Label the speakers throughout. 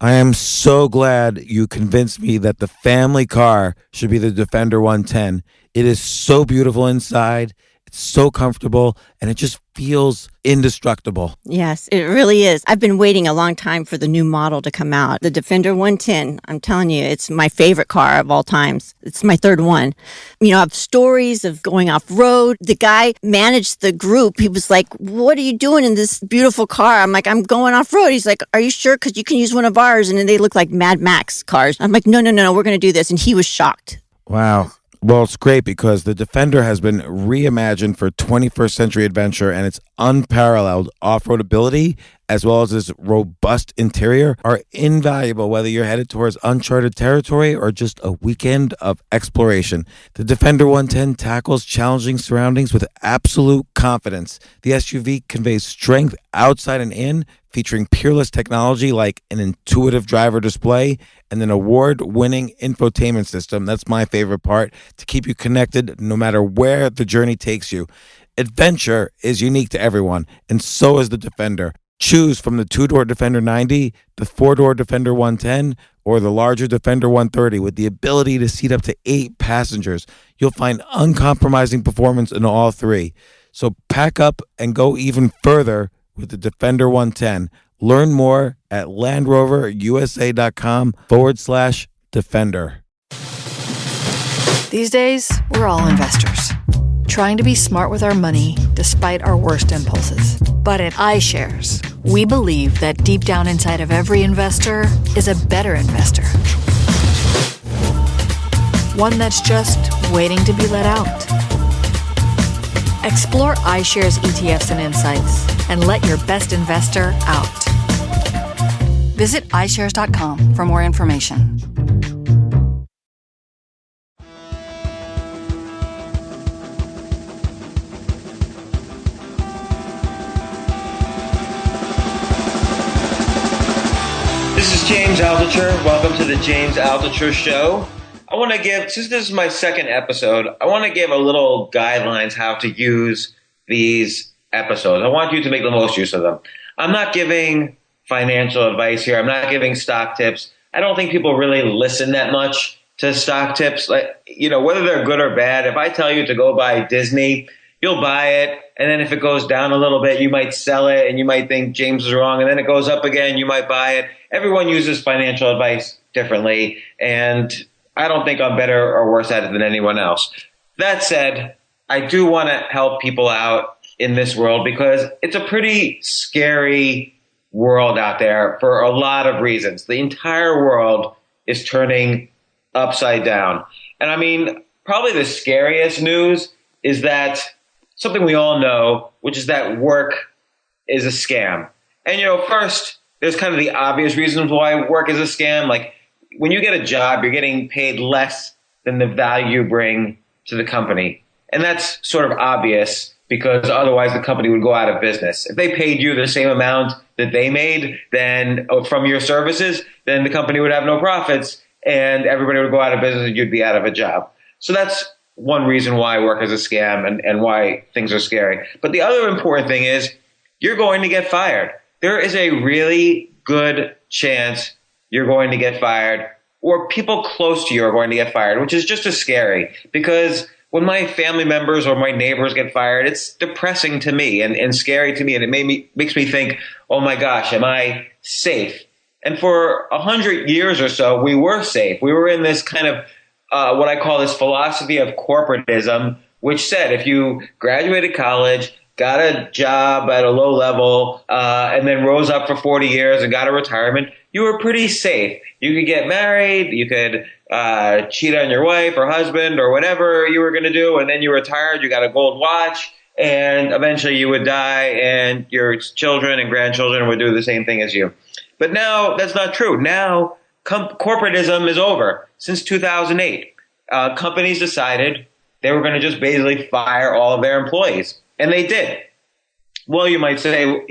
Speaker 1: I am so glad you convinced me that the family car should be the Defender 110. It is so beautiful inside. It's so comfortable and it just feels indestructible.
Speaker 2: Yes, it really is. I've been waiting a long time for the new model to come out. The Defender 110, I'm telling you, it's my favorite car of all times. It's my third one. You know, I have stories of going off road. The guy managed the group. He was like, "What are you doing in this beautiful car?" I'm like, "I'm going off road." He's like, "Are you sure? Because you can use one of ours." And then they look like Mad Max cars. I'm like, no, we're going to do this. And he was shocked.
Speaker 1: Wow. Well, it's great because the Defender has been reimagined for 21st century adventure, and its unparalleled off-road ability as well as its robust interior are invaluable whether you're headed towards uncharted territory or just a weekend of exploration. The Defender 110 tackles challenging surroundings with absolute confidence. The SUV conveys strength outside and in, featuring peerless technology like an intuitive driver display and an award-winning infotainment system. That's my favorite part, to keep you connected no matter where the journey takes you. Adventure is unique to everyone, and so is the Defender. Choose from the two-door Defender 90, the four-door Defender 110, or the larger Defender 130 with the ability to seat up to 8 passengers. You'll find uncompromising performance in all three. So pack up and go even further with the Defender 110. Learn more at LandRoverUSA.com/Defender.
Speaker 3: These days, we're all investors, trying to be smart with our money despite our worst impulses. But at iShares, we believe that deep down inside of every investor is a better investor. One that's just waiting to be let out. Explore iShares ETFs and insights and let your best investor out. Visit iShares.com for more information.
Speaker 4: This is James Altucher. Welcome to the James Altucher Show. I want to give, since this is my second episode, I want to give a little guidelines how to use these episodes. I want you to make the most use of them. I'm not giving financial advice here. I'm not giving stock tips. I don't think people really listen that much to stock tips. Like, whether they're good or bad, if I tell you to go buy Disney, you'll buy it. And then if it goes down a little bit, you might sell it and you might think James is wrong. And then it goes up again, you might buy it. Everyone uses financial advice differently. And I don't think I'm better or worse at it than anyone else. That said, I do want to help people out in this world because it's a pretty scary world out there for a lot of reasons. The entire world is turning upside down. And I mean, probably the scariest news is that something we all know, which is that work is a scam. And, first, there's kind of the obvious reasons why work is a scam. Like, when you get a job, you're getting paid less than the value you bring to the company. And that's sort of obvious because otherwise the company would go out of business. If they paid you the same amount that they made then from your services, then the company would have no profits and everybody would go out of business and you'd be out of a job. So that's one reason why work is a scam and why things are scary. But the other important thing is you're going to get fired. There is a really good chance you're going to get fired, or people close to you are going to get fired, which is just as scary because when my family members or my neighbors get fired, it's depressing to me and scary to me. And it makes me think, oh my gosh, am I safe? And for 100 years or so, we were safe. We were in this kind of what I call this philosophy of corporatism, which said if you graduated college, got a job at a low level, and then rose up for 40 years and got a retirement, you were pretty safe. You could get married, you could cheat on your wife or husband or whatever you were going to do, and then you retired, you got a gold watch, and eventually you would die, and your children and grandchildren would do the same thing as you. But now that's not true. Now corporatism is over. Since 2008, companies decided they were going to just basically fire all of their employees. And they did. Well, you might say,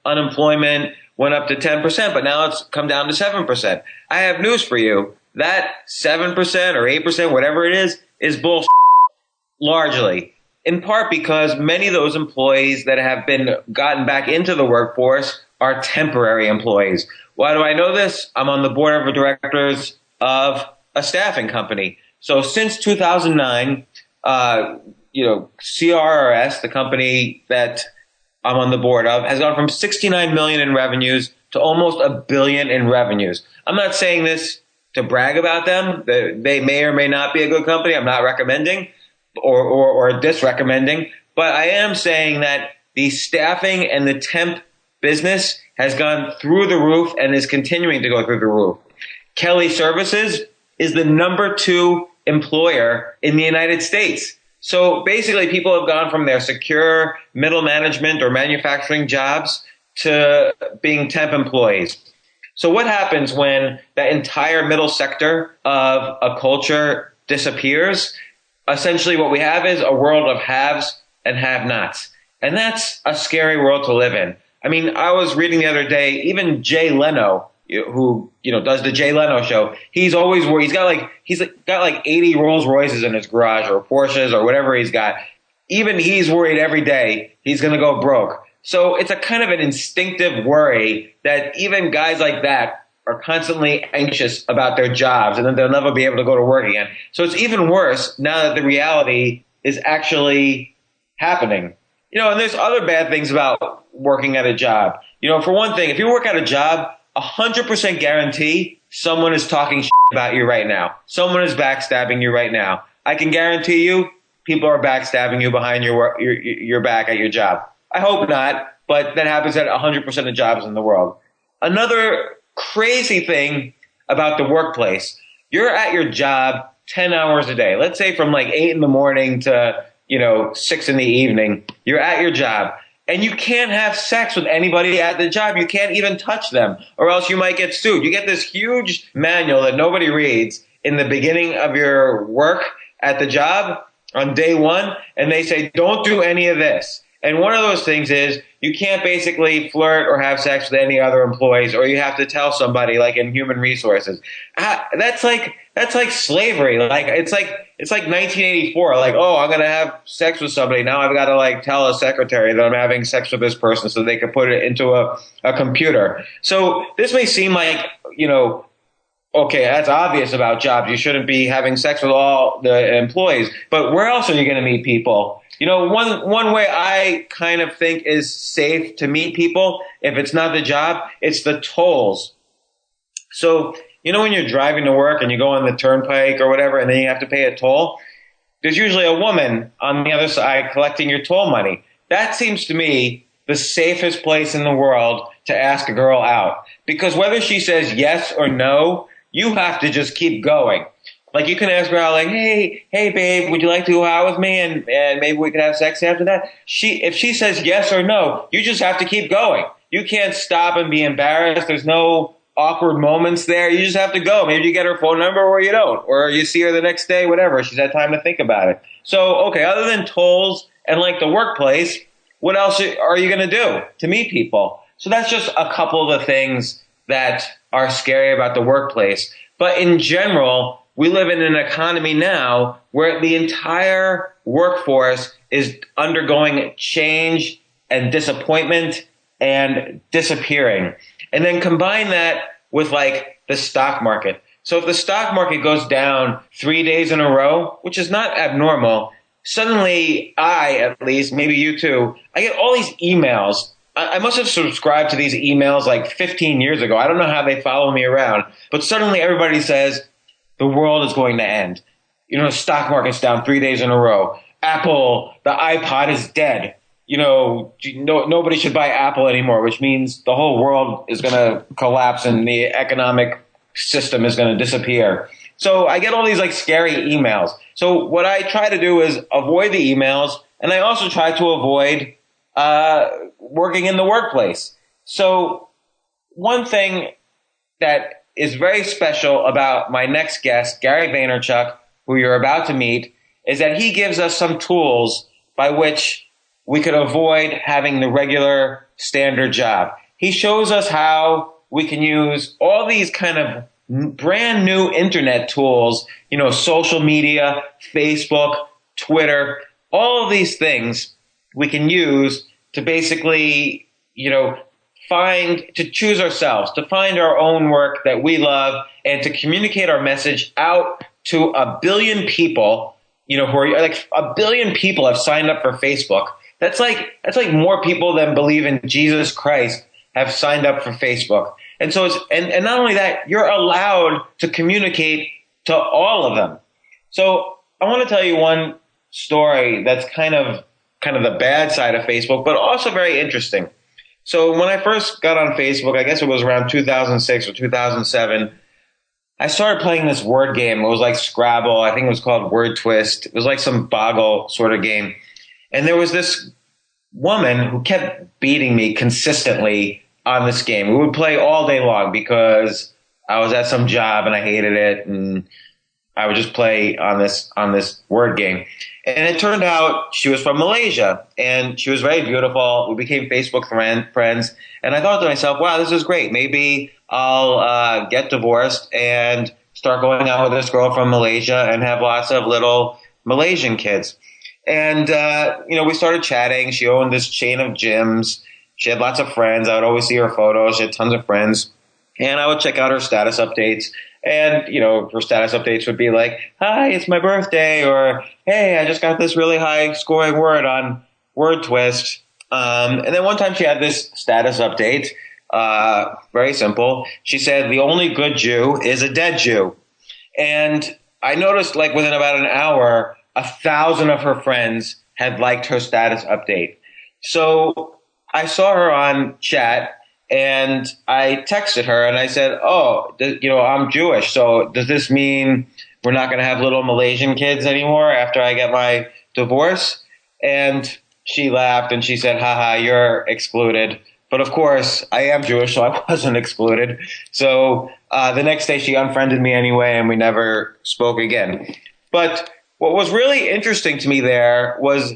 Speaker 4: unemployment went up to 10%, but now it's come down to 7%. I have news for you. That 7% or 8%, whatever it is bullshit, largely. In part because many of those employees that have been gotten back into the workforce are temporary employees, Why do I know this? I'm on the board of directors of a staffing company. So since 2009, CRRS, the company that I'm on the board of, has gone from 69 million in revenues to almost $1 billion in revenues. I'm not saying this to brag about them. They may or may not be a good company. I'm not recommending or disrecommending, but I am saying that the staffing and the temp business has gone through the roof and is continuing to go through the roof. Kelly Services is the number 2 employer in the United States. So basically, people have gone from their secure middle management or manufacturing jobs to being temp employees. So what happens when that entire middle sector of a culture disappears? Essentially, what we have is a world of haves and have-nots. And that's a scary world to live in. I mean, I was reading the other day, even Jay Leno, who does the Jay Leno show, he's always worried. He's got like 80 Rolls Royces in his garage or Porsches or whatever he's got. Even he's worried every day he's going to go broke. So it's a kind of an instinctive worry that even guys like that are constantly anxious about their jobs and then they'll never be able to go to work again. So it's even worse now that the reality is actually happening. And there's other bad things about working at a job. For one thing, if you work at a job, 100% guarantee someone is talking shit about you right now. Someone is backstabbing you right now. I can guarantee you people are backstabbing you behind your back at your job. I hope not, but that happens at 100% of jobs in the world. Another crazy thing about the workplace, you're at your job 10 hours a day. Let's say from like 8 in the morning to 6 in the evening, you're at your job. And you can't have sex with anybody at the job. You can't even touch them, or else you might get sued. You get this huge manual that nobody reads in the beginning of your work at the job on day one, and they say, don't do any of this. And one of those things is you can't basically flirt or have sex with any other employees, or you have to tell somebody, like in human resources. That's like slavery. Like it's like 1984. Like, oh, I'm gonna have sex with somebody. Now I've got to like tell a secretary that I'm having sex with this person so they can put it into a computer. So this may seem like okay, that's obvious about jobs. You shouldn't be having sex with all the employees. But where else are you going to meet people? One way I kind of think is safe to meet people, if it's not the job, it's the tolls. So, when you're driving to work and you go on the turnpike or whatever, and then you have to pay a toll, there's usually a woman on the other side collecting your toll money. That seems to me the safest place in the world to ask a girl out. Because whether she says yes or no, you have to just keep going. Like you can ask her out, like, hey, babe, would you like to go out with me? And maybe we could have sex after that. If she says yes or no, you just have to keep going. You can't stop and be embarrassed. There's no awkward moments there. You just have to go. Maybe you get her phone number or you don't. Or you see her the next day, whatever. She's had time to think about it. So, okay, other than tolls and like the workplace, what else are you going to do to meet people? So that's just a couple of the things that are scary about the workplace. But in general, we live in an economy now where the entire workforce is undergoing change and disappointment and disappearing. And then combine that with like the stock market. So if the stock market goes down 3 days in a row, which is not abnormal, suddenly I, at least, maybe you too, I get all these emails. I must have subscribed to these emails like 15 years ago. I don't know how they follow me around. But suddenly everybody says, the world is going to end. The stock market's down 3 days in a row. Apple, the iPod is dead. Nobody should buy Apple anymore, which means the whole world is going to collapse and the economic system is going to disappear. So I get all these like scary emails. So what I try to do is avoid the emails, and I also try to avoid working in the workplace. So one thing that is very special about my next guest, Gary Vaynerchuk, who you're about to meet, is that he gives us some tools by which we could avoid having the regular standard job. He shows us how we can use all these kind of brand new internet tools, social media, Facebook, Twitter, all of these things we can use to basically, to choose ourselves, to find our own work that we love, and to communicate our message out to 1 billion people, who are like 1 billion people have signed up for Facebook. That's like more people than believe in Jesus Christ have signed up for Facebook. And so and not only that, you're allowed to communicate to all of them. So I want to tell you one story that's kind of the bad side of Facebook, but also very interesting. So when I first got on Facebook, I guess it was around 2006 or 2007, I started playing this word game. It was like Scrabble. I think it was called Word Twist. It was like some Boggle sort of game. And there was this woman who kept beating me consistently on this game. We would play all day long because I was at some job and I hated it, and I would just play on this word game. And it turned out she was from Malaysia, and she was very beautiful. We became Facebook friends, and I thought to myself, wow, this is great. Maybe I'll get divorced and start going out with this girl from Malaysia and have lots of little Malaysian kids. And, we started chatting. She owned this chain of gyms. She had lots of friends. I would always see her photos. She had tons of friends. And I would check out her status updates. And, her status updates would be like, hi, it's my birthday, or hey, I just got this really high scoring word on Word Twist. And then one time she had this status update, very simple. She said, the only good Jew is a dead Jew. And I noticed like within about an hour, 1,000 of her friends had liked her status update. So I saw her on chat, and I texted her and I said, I'm Jewish. So does this mean we're not going to have little Malaysian kids anymore after I get my divorce? And she laughed and she said, haha, you're excluded. But of course, I am Jewish, so I wasn't excluded. So the next day she unfriended me anyway, and we never spoke again. But what was really interesting to me there was,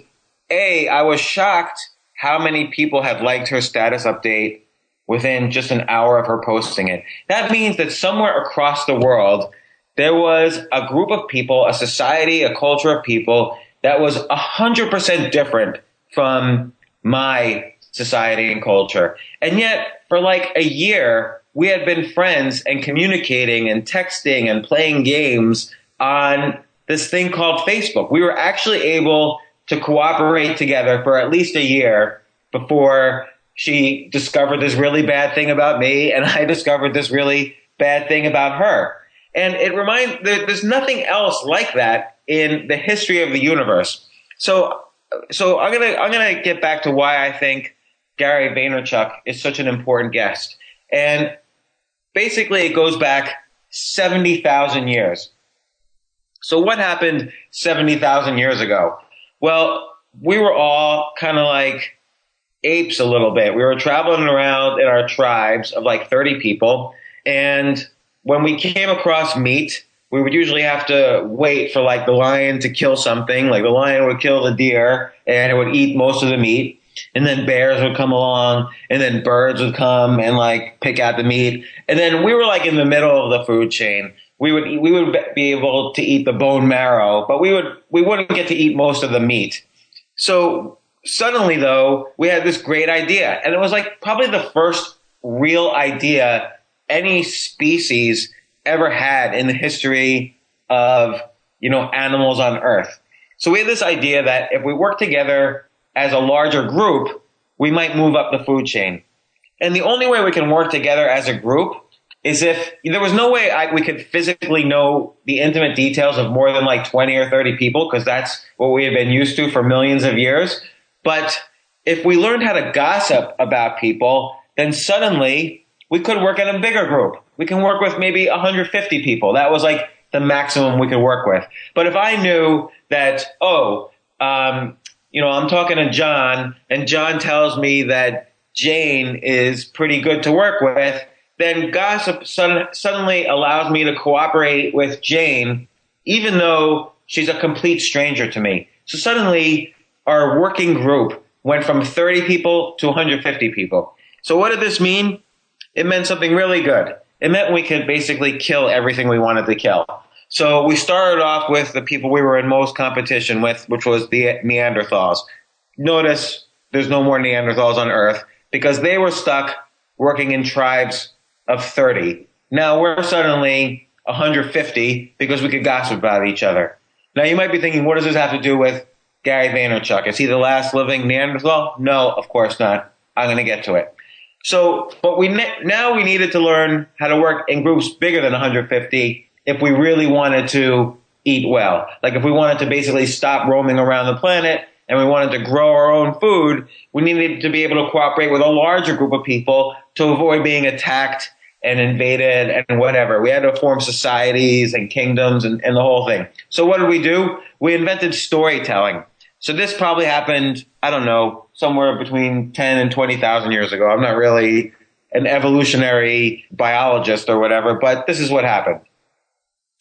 Speaker 4: I was shocked how many people had liked her status update within just an hour of her posting it. That means that somewhere across the world, there was a group of people, a society, a culture of people that was 100% different from my society and culture. And yet, for like a year, we had been friends and communicating and texting and playing games on this thing called Facebook. We were actually able to cooperate together for at least a year before she discovered this really bad thing about me, and I discovered this really bad thing about her. And there's nothing else like that in the history of the universe. So I'm gonna get back to why I think Gary Vaynerchuk is such an important guest. And basically it goes back 70,000 years. So what happened 70,000 years ago? Well, we were all kind of like apes a little bit. We were traveling around in our tribes of like 30 people. And when we came across meat, we would usually have to wait for like the lion to kill something. Like the lion would kill the deer and it would eat most of the meat. And then bears would come along, and then birds would come and like pick out the meat. And then we were like in the middle of the food chain. We would be able to eat the bone marrow, but we wouldn't get to eat most of the meat. So suddenly, though, we had this great idea, and it was like probably the first real idea any species ever had in the history of, animals on Earth. So we had this idea that if we work together as a larger group, we might move up the food chain. And the only way we can work together as a group is if there was no way we could physically know the intimate details of more than like 20 or 30 people, because that's what we have been used to for millions of years. But if we learned how to gossip about people, then suddenly we could work in a bigger group. We can work with maybe 150 people. That was like the maximum we could work with. But if I knew that, I'm talking to John, and John tells me that Jane is pretty good to work with, then gossip suddenly allows me to cooperate with Jane, even though she's a complete stranger to me. So suddenly our working group went from 30 people to 150 people. So what did this mean? It meant something really good. It meant we could basically kill everything we wanted to kill. So we started off with the people we were in most competition with, which was the Neanderthals. Notice there's no more Neanderthals on Earth because they were stuck working in tribes of 30. Now we're suddenly 150 because we could gossip about each other. Now you might be thinking, what does this have to do with Gary Vaynerchuk? Is he the last living Neanderthal? No, of course not. I'm going to get to it. So, but now we needed to learn how to work in groups bigger than 150 if we really wanted to eat well. Like if we wanted to basically stop roaming around the planet and we wanted to grow our own food, we needed to be able to cooperate with a larger group of people to avoid being attacked and invaded and whatever. We had to form societies and kingdoms and the whole thing. So what did we do? We invented storytelling. So this probably happened, I don't know, somewhere between 10 and 20,000 years ago. I'm not really an evolutionary biologist or whatever, but this is what happened.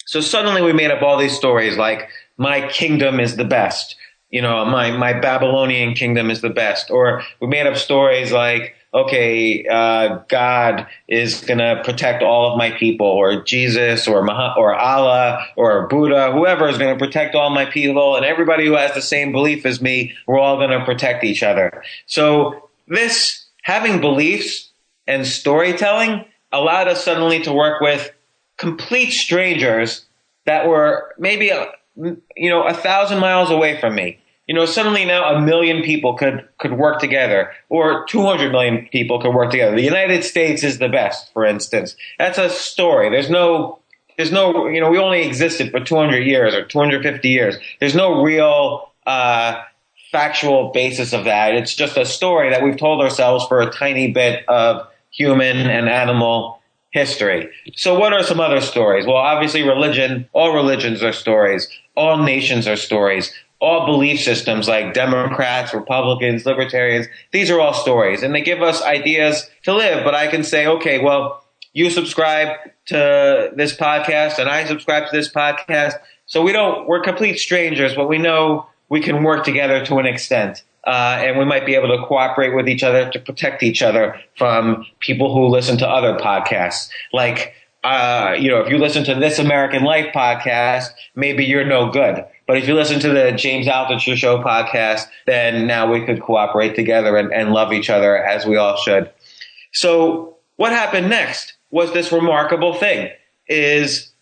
Speaker 4: So suddenly we made up all these stories like, my kingdom is the best. You know, my Babylonian kingdom is the best. Or we made up stories like, okay, God is going to protect all of my people, or Jesus or Allah or Buddha, whoever is going to protect all my people, and everybody who has the same belief as me, we're all going to protect each other. So this having beliefs and storytelling allowed us suddenly to work with complete strangers that were maybe 1,000 miles away from me. You know, suddenly now 1 million people could work together, or 200 million people could work together. The United States is the best, for instance. That's a story. There's no, we only existed for 200 years or 250 years. There's no real factual basis of that. It's just a story that we've told ourselves for a tiny bit of human and animal history. So what are some other stories? Well, obviously religion. All religions are stories. All nations are stories. All belief systems like Democrats, Republicans, Libertarians, these are all stories. And they give us ideas to live. But I can say, okay, well, you subscribe to this podcast and I subscribe to this podcast. So we're complete strangers, but we know we can work together to an extent. And we might be able to cooperate with each other to protect each other from people who listen to other podcasts. Like, if you listen to This American Life podcast, maybe you're no good. But if you listen to the James Altucher Show podcast, then now we could cooperate together and love each other as we all should. So what happened next was this remarkable thing is,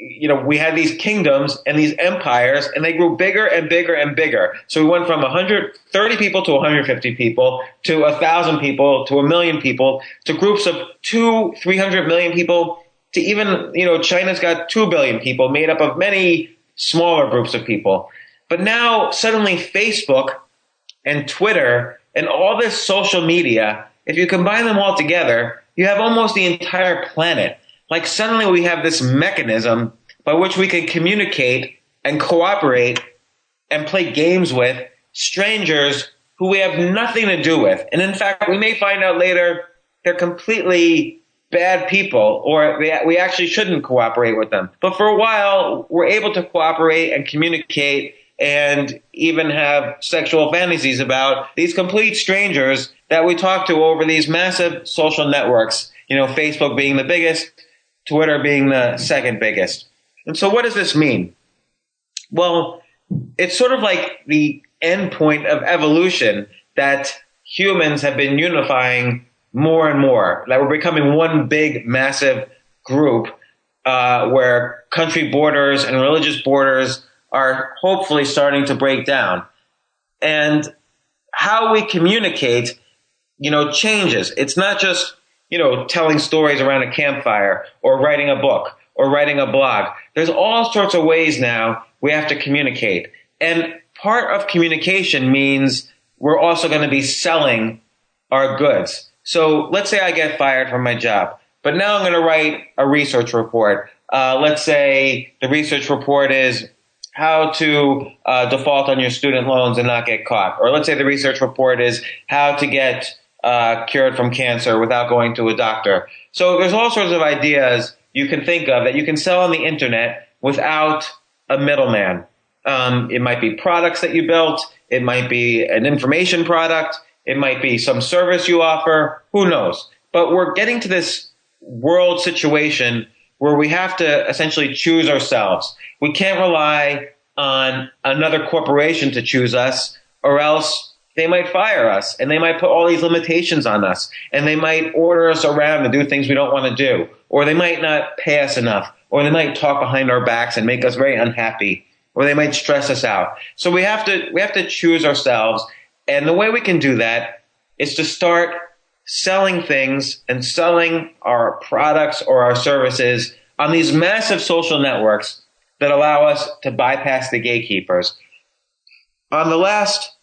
Speaker 4: we had these kingdoms and these empires, and they grew bigger and bigger and bigger. So we went from 130 people to 150 people to 1,000 people to 1 million people to groups of 200-300 million people to even, China's got 2 billion people made up of many smaller groups of people. But now suddenly Facebook and Twitter and all this social media, if you combine them all together, you have almost the entire planet. Like suddenly we have this mechanism by which we can communicate and cooperate and play games with strangers who we have nothing to do with. And in fact, we may find out later they're completely bad people, or we actually shouldn't cooperate with them. But for a while, we're able to cooperate and communicate and even have sexual fantasies about these complete strangers that we talk to over these massive social networks, Facebook being the biggest, Twitter being the second biggest. And so what does this mean? Well, it's sort of like the end point of evolution that humans have been unifying more and more, that we're becoming one big, massive group where country borders and religious borders are hopefully starting to break down. And how we communicate, changes. It's not just, telling stories around a campfire or writing a book or writing a blog. There's all sorts of ways now we have to communicate. And part of communication means we're also going to be selling our goods. So let's say I get fired from my job, but now I'm going to write a research report. Let's say the research report is how to default on your student loans and not get caught. Or let's say the research report is how to get cured from cancer without going to a doctor. So there's all sorts of ideas you can think of that you can sell on the internet without a middleman. It might be products that you built. It might be an information product. It might be some service you offer. Who knows? But we're getting to this world situation where we have to essentially choose ourselves. We can't rely on another corporation to choose us, or else they might fire us, and they might put all these limitations on us, and they might order us around to do things we don't want to do, or they might not pay us enough, or they might talk behind our backs and make us very unhappy, or they might stress us out. So we have to choose ourselves, and the way we can do that is to start selling things and selling our products or our services on these massive social networks that allow us to bypass the gatekeepers. On the last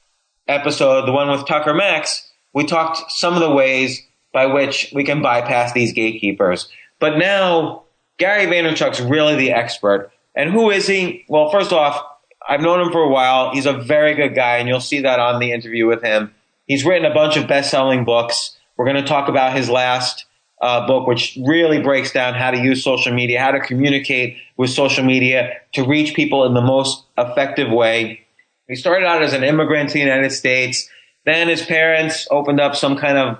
Speaker 4: episode, the one with Tucker Max, we talked some of the ways by which we can bypass these gatekeepers. But now, Gary Vaynerchuk's really the expert. And who is he? Well, first off, I've known him for a while. He's a very good guy, and you'll see that on the interview with him. He's written a bunch of best-selling books. We're going to talk about his last book, which really breaks down how to use social media, how to communicate with social media to reach people in the most effective way. He started out as an immigrant to the United States. Then his parents opened up some kind of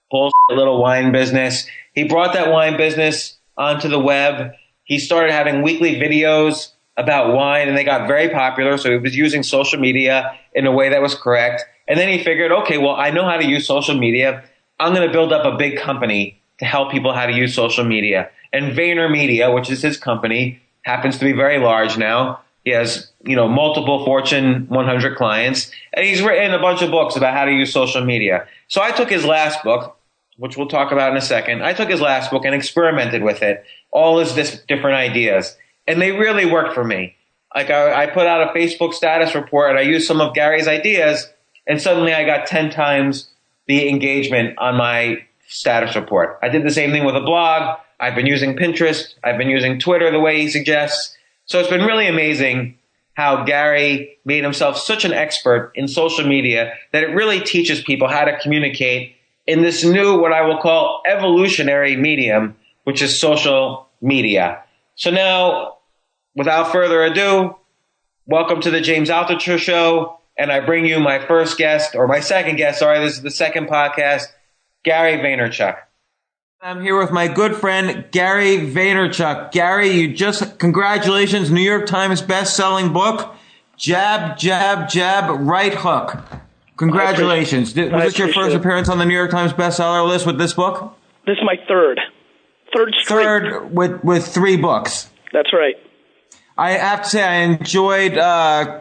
Speaker 4: bullshit little wine business. He brought that wine business onto the web. He started having weekly videos about wine, and they got very popular. So he was using social media in a way that was correct. And then he figured, okay, well, I know how to use social media. I'm going to build up a big company to help people how to use social media. And VaynerMedia, which is his company, happens to be very large now. He has, multiple Fortune 100 clients, and he's written a bunch of books about how to use social media. So I took his last book, which we'll talk about in a second. I took his last book and experimented with it, all his different ideas, and they really worked for me. Like I put out a Facebook status report, and I used some of Gary's ideas, and suddenly I got 10 times the engagement on my status report. I did the same thing with a blog. I've been using Pinterest. I've been using Twitter the way he suggests. So it's been really amazing how Gary made himself such an expert in social media that it really teaches people how to communicate in this new, what I will call evolutionary medium, which is social media. So now, without further ado, welcome to the James Altucher Show. And I bring you my second guest, this is the second podcast, Gary Vaynerchuk. I'm here with my good friend, Gary Vaynerchuk. Gary, congratulations, New York Times best-selling book, Jab, Jab, Jab, Right Hook. Congratulations. Was this your first appearance on the New York Times bestseller list with this book?
Speaker 5: This is my third straight.
Speaker 4: Third with 3 books.
Speaker 5: That's right.
Speaker 4: I have to say I enjoyed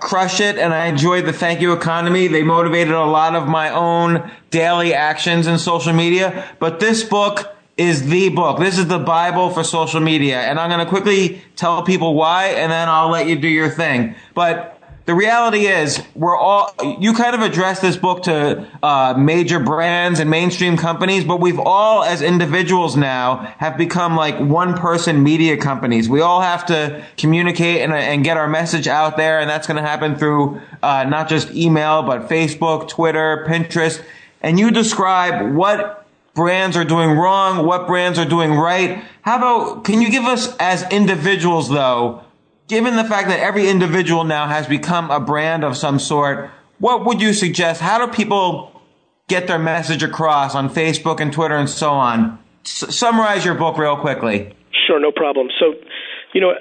Speaker 4: Crush It, and I enjoyed the Thank You Economy. They motivated a lot of my own daily actions in social media. But this book is the book. This is the Bible for social media. And I'm going to quickly tell people why, and then I'll let you do your thing. But the reality is, you kind of address this book to major brands and mainstream companies, but we've all, as individuals now, have become like one-person media companies. We all have to communicate and get our message out there, and that's going to happen through not just email, but Facebook, Twitter, Pinterest. And you describe what brands are doing wrong, what brands are doing right. Can you give us, as individuals, though, given the fact that every individual now has become a brand of some sort, what would you suggest? How do people get their message across on Facebook and Twitter and so on? Summarize your book real quickly.
Speaker 5: Sure, no problem. So,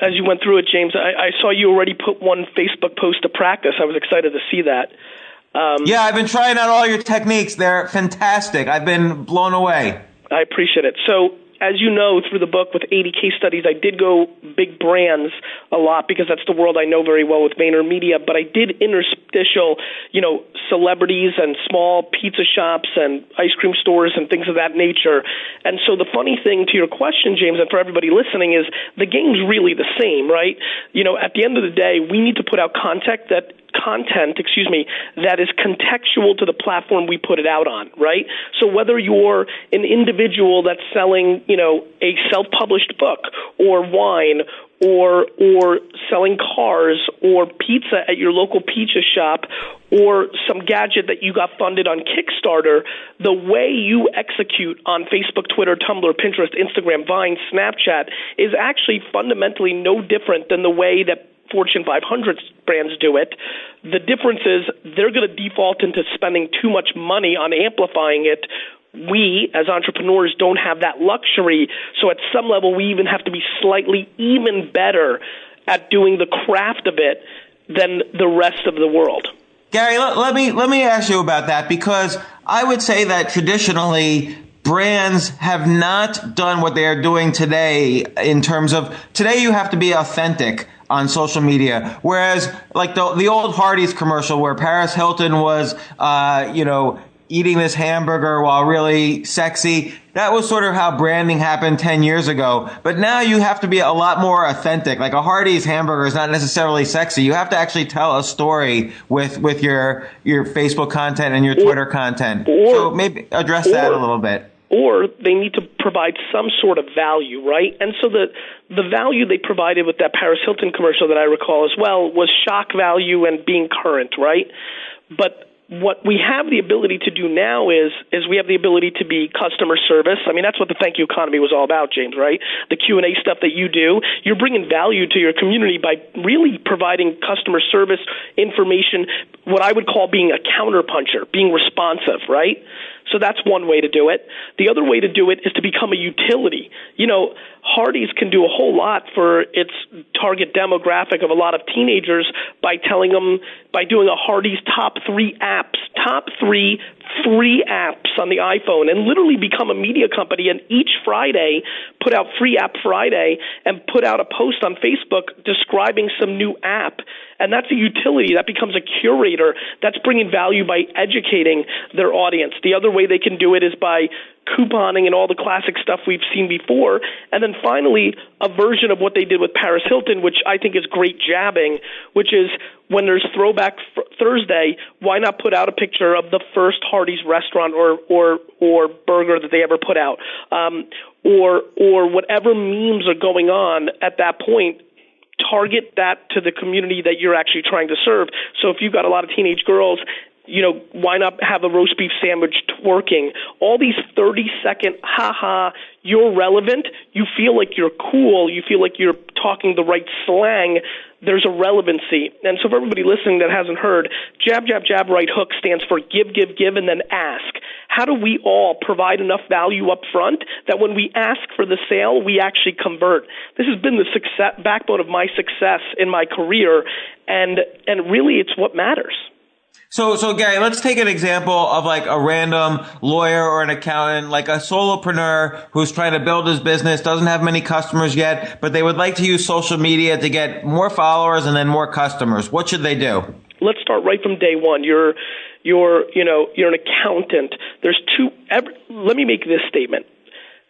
Speaker 5: as you went through it, James, I saw you already put one Facebook post to practice. I was excited to see that.
Speaker 4: Yeah, I've been trying out all your techniques. They're fantastic. I've been blown away.
Speaker 5: I appreciate it. So, as you know, through the book with 80 case studies, I did go big brands a lot because that's the world I know very well with VaynerMedia, but I did interstitial, celebrities and small pizza shops and ice cream stores and things of that nature. And so the funny thing to your question, James, and for everybody listening is the game's really the same, right? At the end of the day, we need to put out content that is contextual to the platform we put it out on, right? So whether you're an individual that's selling, a self-published book or wine or selling cars or pizza at your local pizza shop or some gadget that you got funded on Kickstarter, the way you execute on Facebook, Twitter, Tumblr, Pinterest, Instagram, Vine, Snapchat is actually fundamentally no different than the way that Fortune 500 brands do it. The difference is they're going to default into spending too much money on amplifying it. We, as entrepreneurs, don't have that luxury. So at some level, we even have to be slightly even better at doing the craft of it than the rest of the world.
Speaker 4: Gary, let me ask you about that, because I would say that traditionally brands have not done what they are doing today in terms of today you have to be authentic on social media. Whereas like the old Hardee's commercial where Paris Hilton was, eating this hamburger while really sexy. That was sort of how branding happened 10 years ago. But now you have to be a lot more authentic. Like a Hardee's hamburger is not necessarily sexy. You have to actually tell a story with your Facebook content and your Twitter content. So maybe address that a little bit.
Speaker 5: Or they need to provide some sort of value, right? And so the value they provided with that Paris Hilton commercial that I recall as well was shock value and being current, right? But what we have the ability to do now is we have the ability to be customer service. I mean, that's what the Thank You Economy was all about, James, right? The Q&A stuff that you do, you're bringing value to your community by really providing customer service information, what I would call being a counterpuncher, being responsive, right? So that's one way to do it. The other way to do it is to become a utility. Hardee's can do a whole lot for its target demographic of a lot of teenagers by doing a Hardee's top 3 free apps on the iPhone, and literally become a media company, and each Friday put out Free App Friday and put out a post on Facebook describing some new app. And that's a utility. That becomes a curator. That's bringing value by educating their audience. The other way they can do it is by couponing and all the classic stuff we've seen before. And then finally, a version of what they did with Paris Hilton, which I think is great jabbing, which is when there's Throwback Thursday, why not put out a picture of the first Hardee's restaurant or burger that they ever put out, or whatever memes are going on at that point. Target that to the community that you're actually trying to serve. So if you've got a lot of teenage girls, why not have a roast beef sandwich twerking? All these 30-second, you're relevant. You feel like you're cool. You feel like you're talking the right slang. There's a relevancy. And so for everybody listening that hasn't heard, jab, jab, jab, right hook stands for give, give, give, and then ask. How do we all provide enough value up front that when we ask for the sale, we actually convert? This has been the backbone of my success in my career, and really it's what matters.
Speaker 4: So Gary, let's take an example of like a random lawyer or an accountant, like a solopreneur who's trying to build his business, doesn't have many customers yet, but they would like to use social media to get more followers and then more customers. What should they do?
Speaker 5: Let's start right from day one. You're an accountant. Let me make this statement.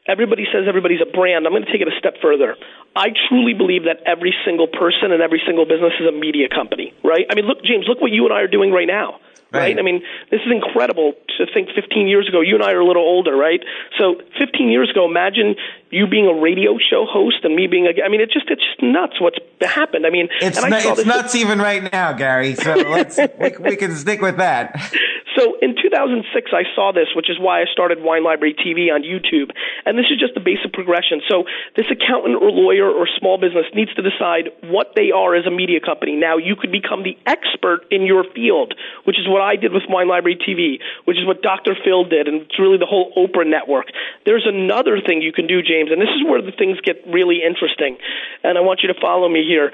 Speaker 5: Everybody says everybody's a brand. I'm going to take it a step further. I truly believe that every single person and every single business is a media company, right? I mean, look, James, look what you and I are doing right now, right? I mean, this is incredible to think 15 years ago. You and I are a little older, right? So 15 years ago, imagine you being a radio show host and me being it's just nuts what's happened. I mean,
Speaker 4: it's nuts even right now, Gary. So we can stick with that.
Speaker 5: So in 2006, I saw this, which is why I started Wine Library TV on YouTube. And this is just the basic progression. So this accountant or lawyer or small business needs to decide what they are as a media company. Now, you could become the expert in your field, which is what I did with Wine Library TV, which is what Dr. Phil did, and it's really the whole Oprah network. There's another thing you can do, James, and this is where the things get really interesting. And I want you to follow me here.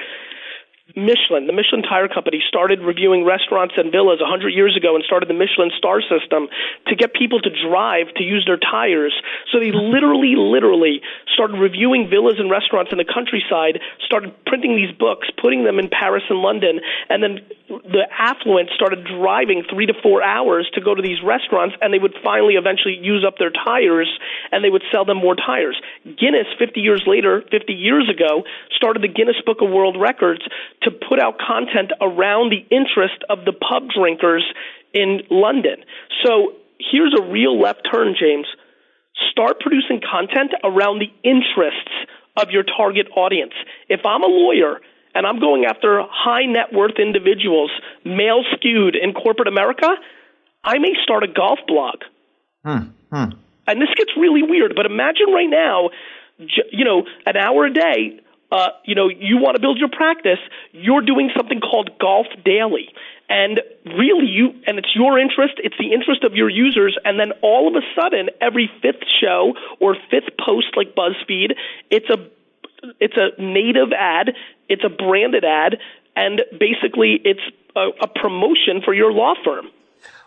Speaker 5: Michelin, the Michelin Tire Company, started reviewing restaurants and villas 100 years ago and started the Michelin star system to get people to drive to use their tires. So they literally started reviewing villas and restaurants in the countryside, started printing these books, putting them in Paris and London, and then the affluent started driving 3 to 4 hours to go to these restaurants, and they would finally eventually use up their tires, and they would sell them more tires. Guinness, 50 years ago, started the Guinness Book of World Records to put out content around the interest of the pub drinkers in London. So here's a real left turn, James. Start producing content around the interests of your target audience. If I'm a lawyer and I'm going after high net worth individuals, male skewed in corporate America, I may start a golf blog. And this gets really weird, but imagine right now, an hour a day, you want to build your practice, you're doing something called Golf Daily. And really, it's your interest, it's the interest of your users, and then all of a sudden, every fifth show or fifth post like BuzzFeed, it's a native ad, it's a branded ad, and basically it's a promotion for your law firm.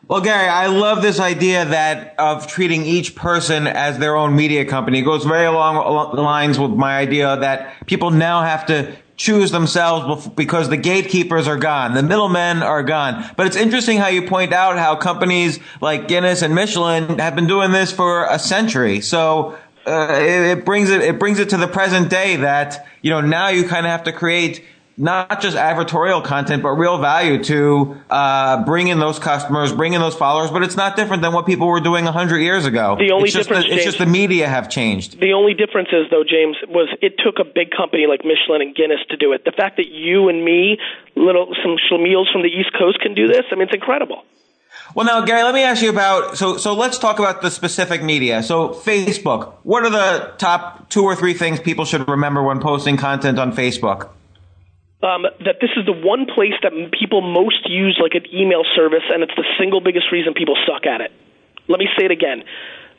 Speaker 4: Well, Gary, I love this idea of treating each person as their own media company. It goes very along the lines with my idea that people now have to choose themselves because the gatekeepers are gone. The middlemen are gone. But it's interesting how you point out how companies like Guinness and Michelin have been doing this for a century. So it brings it to the present day that, now you kind of have to create not just advertorial content, but real value to bring in those customers, bring in those followers. But it's not different than what people were doing 100 years ago. It's just the media have changed.
Speaker 5: The only difference is, though, James, was it took a big company like Michelin and Guinness to do it. The fact that you and me, some schlemiels from the East Coast can do this, it's incredible.
Speaker 4: Well, now, Gary, let me ask you about, so let's talk about the specific media. So Facebook, what are the top 2 or 3 things people should remember when posting content on Facebook?
Speaker 5: That this is the one place that people most use like an email service, and it's the single biggest reason people suck at it. Let me say it again.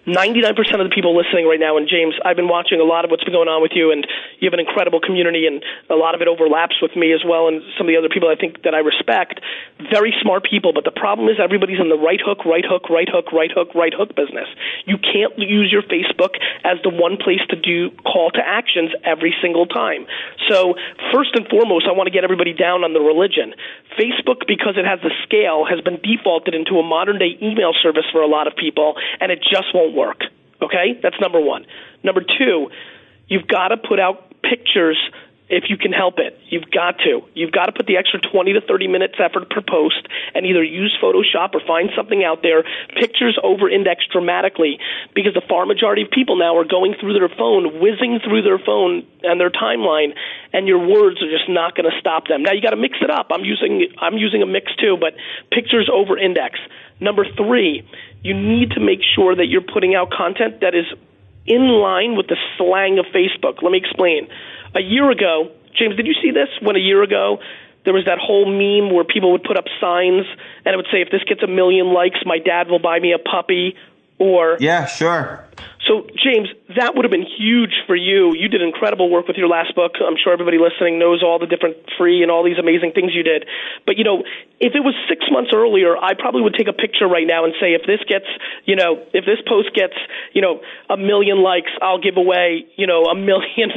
Speaker 5: 99% of the people listening right now, and James, I've been watching a lot of what's been going on with you, and you have an incredible community, and a lot of it overlaps with me as well, and some of the other people I think that I respect. Very smart people, but the problem is everybody's in the right hook business. You can't use your Facebook as the one place to do call to actions every single time. So first and foremost, I want to get everybody down on the religion. Facebook, because it has the scale, has been defaulted into a modern-day email service for a lot of people, and it just won't work. Okay? That's number one. Number two, you've got to put out pictures if you can help it. You've got to. You've got to put the extra 20 to 30 minutes effort per post and either use Photoshop or find something out there. Pictures over-index dramatically because the far majority of people now are going through their phone, whizzing through their phone and their timeline, and your words are just not going to stop them. Now, you got to mix it up. I'm using a mix too, but pictures over-index. Number 3, you need to make sure that you're putting out content that is in line with the slang of Facebook. Let me explain. A year ago, James, did you see this? When a year ago there was that whole meme where people would put up signs and it would say, if this gets 1 million likes, my dad will buy me a puppy, or...
Speaker 4: Yeah, sure.
Speaker 5: So, James, that would have been huge for you. You did incredible work with your last book. I'm sure everybody listening knows all the different free and all these amazing things you did. But, if it was 6 months earlier, I probably would take a picture right now and say, if this gets, if this post gets, 1 million likes, I'll give away, 1 million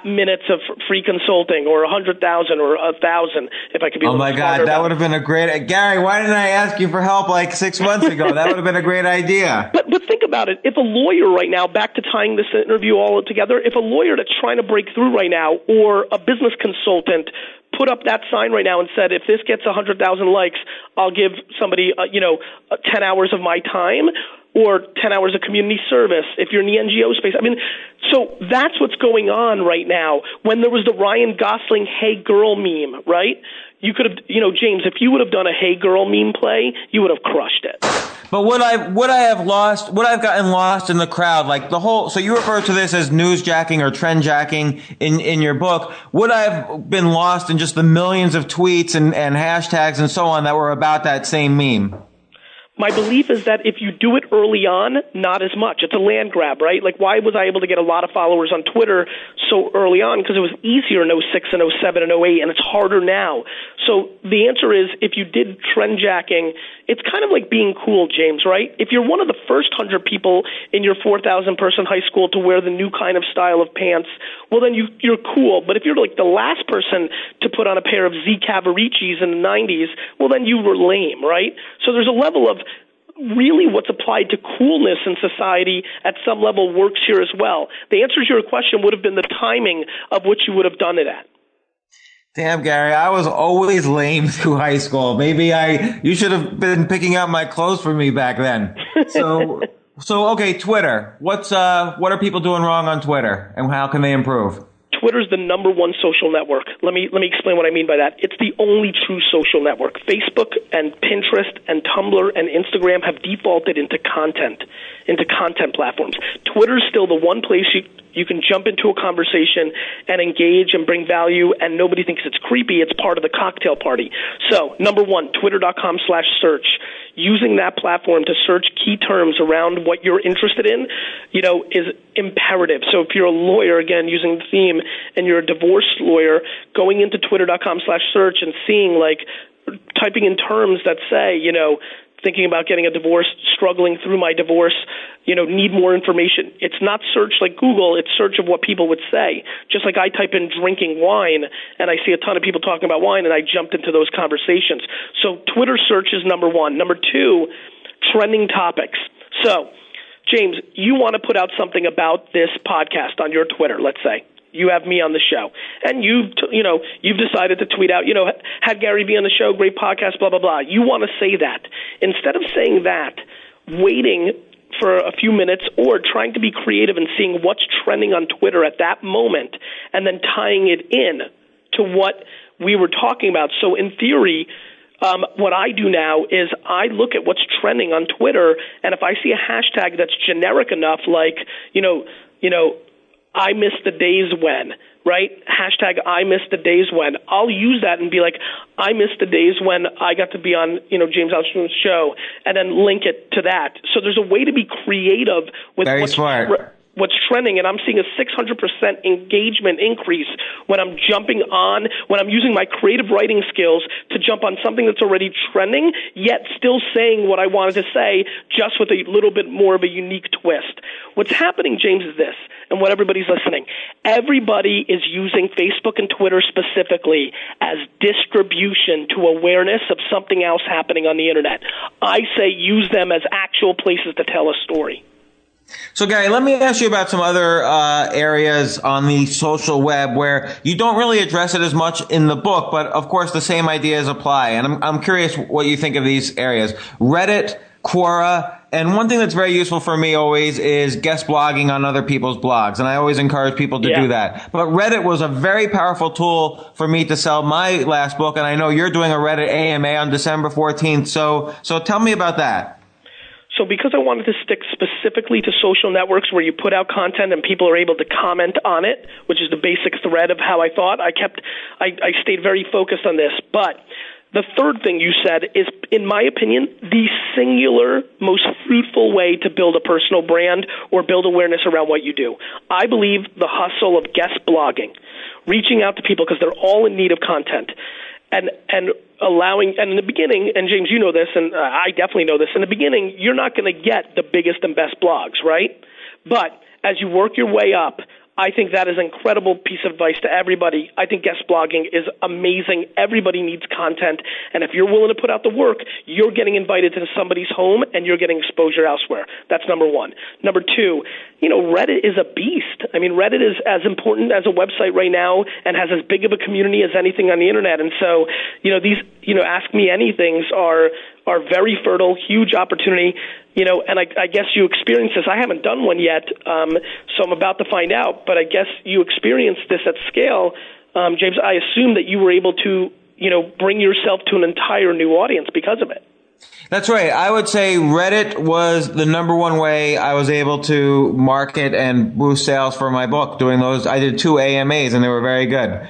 Speaker 5: minutes of free consulting, or 100,000 or 1,000, if I could be.
Speaker 4: Oh my God, that would have been a great. Gary, why didn't I ask you for help like 6 months ago? That would have been a great idea.
Speaker 5: But think about it. If a lawyer right now, back to tying this interview all together, if a lawyer that's trying to break through right now, or a business consultant, put up that sign right now and said, if this gets 100,000 likes, I'll give somebody, 10 hours of my time, or 10 hours of community service if you're in the NGO space. So that's what's going on right now. When there was the Ryan Gosling "Hey Girl" meme, right? You could have, James, if you would have done a "Hey Girl" meme play, you would have crushed it.
Speaker 4: But would I have gotten lost in the crowd? Like so you refer to this as newsjacking or trendjacking in your book. Would I have been lost in just the millions of tweets and hashtags and so on that were about that same meme?
Speaker 5: My belief is that if you do it early on, not as much. It's a land grab, right? Like, why was I able to get a lot of followers on Twitter so early on? Because it was easier in 06 and 07 and 08, and it's harder now. So the answer is, if you did trend jacking, it's kind of like being cool, James, right? If you're one of the first 100 people in your 4,000-person high school to wear the new kind of style of pants, well, then you're cool. But if you're like the last person to put on a pair of Z Cavaricis in the 90s, well, then you were lame, right? So there's a level of really what's applied to coolness in society at some level works here as well. The answer to your question would have been the timing of which you would have done it at.
Speaker 4: Damn, Gary, I was always lame through high school. Maybe you should have been picking out my clothes for me back then. So okay, Twitter. What are people doing wrong on Twitter, and how can they improve?
Speaker 5: Twitter's the number one social network. Let me explain what I mean by that. It's the only true social network. Facebook and Pinterest and Tumblr and Instagram have defaulted into content platforms. Twitter's still the one place you can jump into a conversation and engage and bring value, and nobody thinks it's creepy. It's part of the cocktail party. So, number one, twitter.com/search. Using that platform to search key terms around what you're interested in, is imperative. So if you're a lawyer, again, using the theme, and you're a divorce lawyer, going into twitter.com/search and seeing like typing in terms that say, thinking about getting a divorce, struggling through my divorce, need more information. It's not search like Google, it's search of what people would say. Just like I type in drinking wine and I see a ton of people talking about wine and I jumped into those conversations. So Twitter search is number one. Number two, trending topics. So, James, you want to put out something about this podcast on your Twitter, let's say. You have me on the show, and you've decided to tweet out, had Gary Vee on the show, great podcast, blah, blah, blah. You want to say that. Instead of saying that, waiting for a few minutes or trying to be creative and seeing what's trending on Twitter at that moment and then tying it in to what we were talking about. So in theory, what I do now is I look at what's trending on Twitter, and if I see a hashtag that's generic enough, like, I miss the days when, right? Hashtag I miss the days when. I'll use that and be like, I miss the days when I got to be on, James Altucher's show, and then link it to that. So there's a way to be creative with
Speaker 4: Very smart.
Speaker 5: What's trending, and I'm seeing a 600% engagement increase when I'm jumping on, when I'm using my creative writing skills to jump on something that's already trending, yet still saying what I wanted to say, just with a little bit more of a unique twist. What's happening, James, is this, and what everybody's listening. Everybody is using Facebook and Twitter specifically as distribution to awareness of something else happening on the internet. I say use them as actual places to tell a story.
Speaker 4: So, Gary, let me ask you about some other areas on the social web where you don't really address it as much in the book, but of course the same ideas apply. And I'm curious what you think of these areas. Reddit, Quora, and one thing that's very useful for me always is guest blogging on other people's blogs. And I always encourage people to do that. But Reddit was a very powerful tool for me to sell my last book. And I know you're doing a Reddit AMA on December 14th. So tell me about that.
Speaker 5: So because I wanted to stick specifically to social networks where you put out content and people are able to comment on it, which is the basic thread of how I thought, I stayed very focused on this. But the third thing you said is, in my opinion, the singular most fruitful way to build a personal brand or build awareness around what you do. I believe the hustle of guest blogging, reaching out to people because they're all in need of content, and allowing, and in the beginning, and James, you know this, and I definitely know this, in the beginning, you're not going to get the biggest and best blogs, right? But as you work your way up, I think that is an incredible piece of advice to everybody. I think guest blogging is amazing. Everybody needs content. And if you're willing to put out the work, you're getting invited to somebody's home and you're getting exposure elsewhere. That's number one. Number two, Reddit is a beast. I mean, Reddit is as important as a website right now and has as big of a community as anything on the internet. And so, these, Ask Me Anythings are very fertile, huge opportunity. And I guess you experienced this. I haven't done one yet, so I'm about to find out. But I guess you experienced this at scale, James. I assume that you were able to, bring yourself to an entire new audience because of it.
Speaker 4: That's right. I would say Reddit was the number one way I was able to market and boost sales for my book. Doing those, I did 2 AMAs and they were very good.